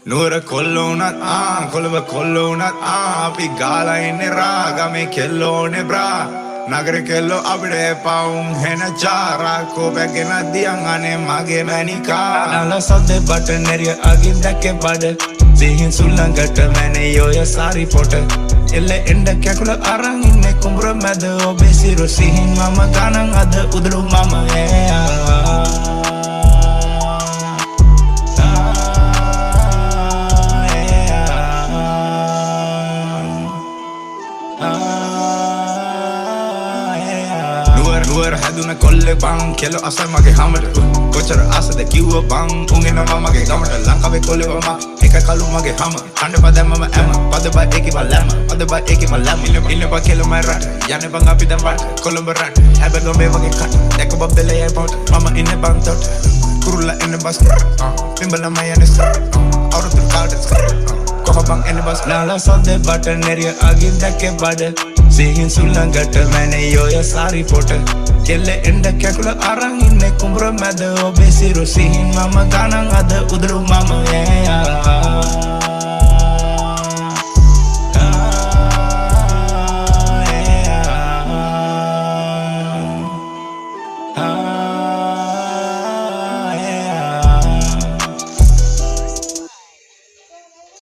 නුවර කොල්ලෝනත් කොළඹ කොල්ලෝනත් අපි ගාලා ඉන්නේ රාගමේ කෙල්ලෝනේ බ්‍රා නගර කෙල්ලෝ අපිට පවුම් හෙන චාරාකෝ බැගෙන දියන් අනේ මගේ මැනිකා නල සද්දේ බට නෙරිය අගින් දැක්කේ බඩ සිහින් සුල්ලංගට මැනේ යෝය සාරි පොට එල්ල එන්ඩ කැකුල අරන් ඉන්නේ කුඹුර මැද ඔබේ සිරු සිහින් මම ගණන් අද උදළු මම නුවර හැදුන කොල්ලෙ බං කෙලෝ අස මගේ හමට කොච්චර ආසද කිව්ව බං උගෙනවා මගේ ගමට ලංකාවේ කොල්ලෙව මම එක කලු මගේ හම කණ්ඩ පදැම්මම ඇම පද බයි ඒකි බල්ලෑම පද බයි ඒකි මල්ලෑම ඉන්න බා කෙලෝ මයි රට යන්නේ බං අපි දැන් වට කොළඹ රට හැබැයි ගොඹේ වගේ කට දැක බබ් දෙලේ පොට මම ඉන්නේ බං තොට කුරුල්ලා එන්නේ බස් පිඹල මම යන්නේ අවුරුදු කාඩස් කොහොමං එන්නේ බස් නාලා සද්දේ බට නෙරිය අගින් දැක්කේ බඩ සිහින් සුල්ලංගට මැනේ යෝය සාරි පොට කෙල්ල එන්ඩ කැකුල අරන් ඉන්නේ කුඹුර මැද ඔබේ සිරු සිහින් මම ගණන් අද උදළු මම